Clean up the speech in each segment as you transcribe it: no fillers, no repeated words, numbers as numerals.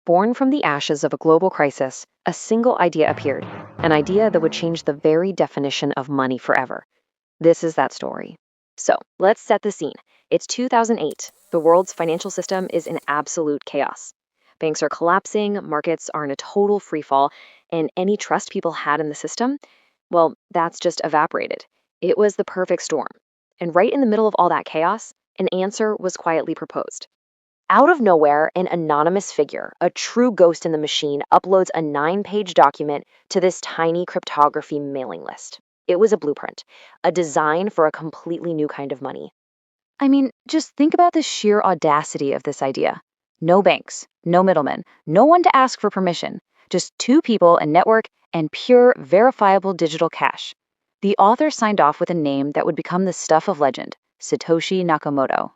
Born from the ashes of a global crisis, a single idea appeared, an idea that would change the very definition of money forever. This is that story. So, let's set the scene. It's 2008. The world's financial system is in absolute chaos. Banks are collapsing, markets are in a total freefall, and any trust people had in the system, well, that's just evaporated. It was the perfect storm. And right in the middle of all that chaos, an answer was quietly proposed. Out of nowhere, an anonymous figure, a true ghost in the machine, uploads a 9-page document to this tiny cryptography mailing list. It was a blueprint, a design for a completely new kind of money. I mean, just think about the sheer audacity of this idea. No banks, no middlemen, no one to ask for permission, just two people, a network, and pure, verifiable digital cash. The author signed off with a name that would become the stuff of legend, Satoshi Nakamoto.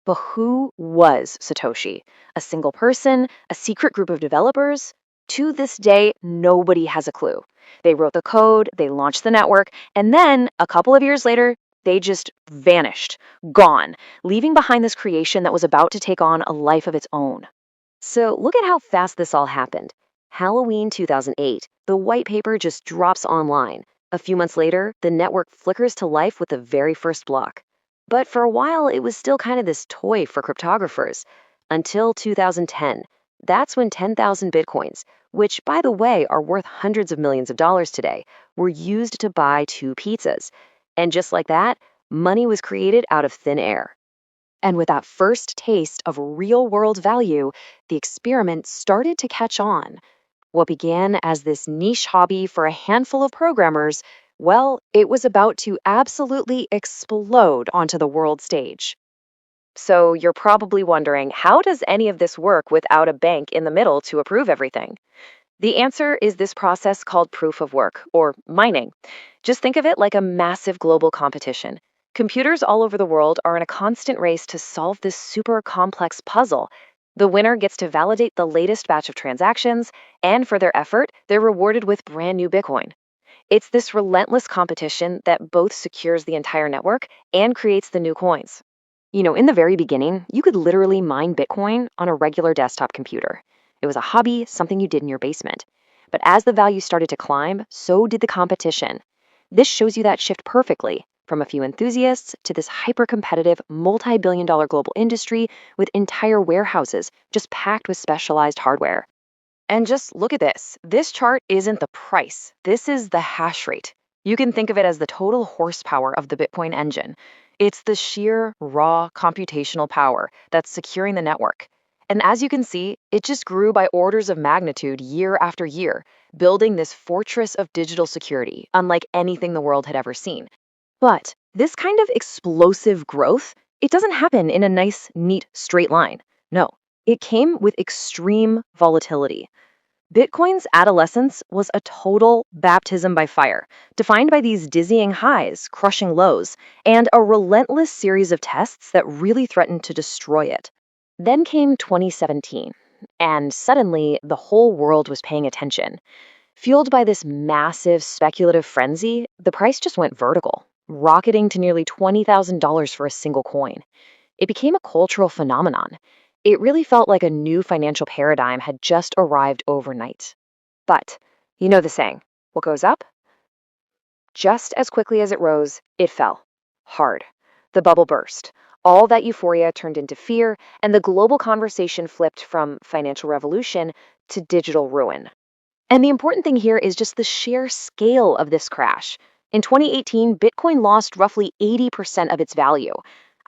But who was Satoshi? A single person? A secret group of developers? To this day, nobody has a clue. They wrote the code, they launched the network, and then, a couple of years later, they just vanished, gone, leaving behind this creation that was about to take on a life of its own. So look at how fast this all happened. Halloween 2008, the white paper just drops online. A few months later, the network flickers to life with the very first block. But for a while, it was still kind of this toy for cryptographers. Until 2010. That's when 10,000 bitcoins, which, by the way, are worth hundreds of millions of dollars today, were used to buy 2 pizzas. And just like that, money was created out of thin air. And with that first taste of real-world value, the experiment started to catch on. What began as this niche hobby for a handful of programmers, well, it was about to absolutely explode onto the world stage. So you're probably wondering, how does any of this work without a bank in the middle to approve everything? The answer is this process called proof of work, or mining. Just think of it like a massive global competition. Computers all over the world are in a constant race to solve this super complex puzzle. The winner gets to validate the latest batch of transactions, and for their effort, they're rewarded with brand new Bitcoin. It's this relentless competition that both secures the entire network and creates the new coins. In the very beginning, you could literally mine Bitcoin on a regular desktop computer. It was a hobby, something you did in your basement. But as the value started to climb, so did the competition. This shows you that shift perfectly, from a few enthusiasts to this hyper-competitive, multi-billion-dollar global industry with entire warehouses just packed with specialized hardware. And just look at this. This chart isn't the price. This is the hash rate. You can think of it as the total horsepower of the Bitcoin engine. It's the sheer, raw computational power that's securing the network. And as you can see, it just grew by orders of magnitude year after year, building this fortress of digital security, unlike anything the world had ever seen. But this kind of explosive growth, it doesn't happen in a nice, neat, straight line. No, it came with extreme volatility. Bitcoin's adolescence was a total baptism by fire, defined by these dizzying highs, crushing lows, and a relentless series of tests that really threatened to destroy it. Then came 2017, and suddenly the whole world was paying attention. Fueled by this massive speculative frenzy, the price just went vertical, rocketing to nearly $20,000 for a single coin. It became a cultural phenomenon. It really felt like a new financial paradigm had just arrived overnight. But, you know the saying, what goes up? Just as quickly as it rose, it fell. Hard. The bubble burst. All that euphoria turned into fear, and the global conversation flipped from financial revolution to digital ruin. And the important thing here is just the sheer scale of this crash. In 2018, Bitcoin lost roughly 80% of its value.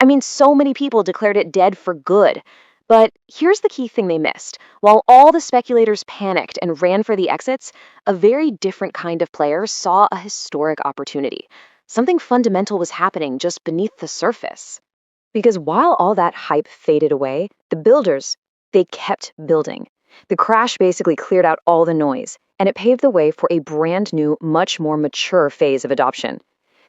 I mean, so many people declared it dead for good. But here's the key thing they missed. While all the speculators panicked and ran for the exits, a very different kind of player saw a historic opportunity. Something fundamental was happening just beneath the surface. Because while all that hype faded away, the builders, they kept building. The crash basically cleared out all the noise, and it paved the way for a brand new, much more mature phase of adoption.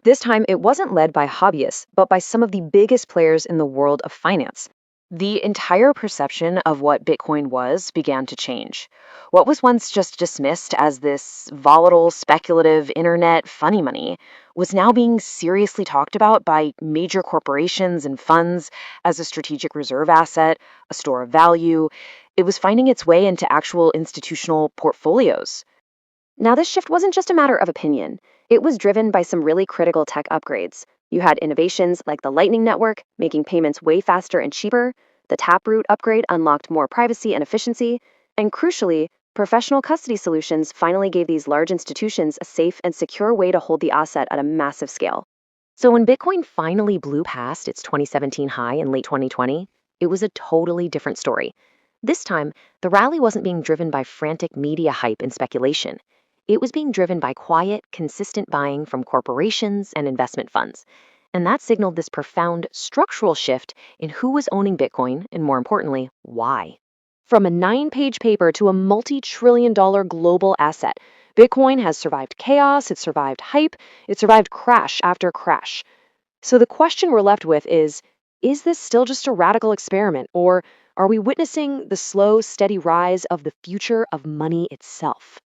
This time, it wasn't led by hobbyists, but by some of the biggest players in the world of finance. The entire perception of what Bitcoin was began to change. What was once just dismissed as this volatile, speculative, internet funny money was now being seriously talked about by major corporations and funds as a strategic reserve asset, a store of value. It was finding its way into actual institutional portfolios. Now, this shift wasn't just a matter of opinion. It was driven by some really critical tech upgrades. You had innovations like the Lightning Network, making payments way faster and cheaper. The Taproot upgrade unlocked more privacy and efficiency. And crucially, professional custody solutions finally gave these large institutions a safe and secure way to hold the asset at a massive scale. So when Bitcoin finally blew past its 2017 high in late 2020, it was a totally different story. This time, the rally wasn't being driven by frantic media hype and speculation. It was being driven by quiet, consistent buying from corporations and investment funds. And that signaled this profound structural shift in who was owning Bitcoin and, more importantly, why. From a 9-page paper to a multi-trillion-dollar global asset, Bitcoin has survived chaos, it's survived hype, it survived crash after crash. So the question we're left with is this still just a radical experiment, or are we witnessing the slow, steady rise of the future of money itself?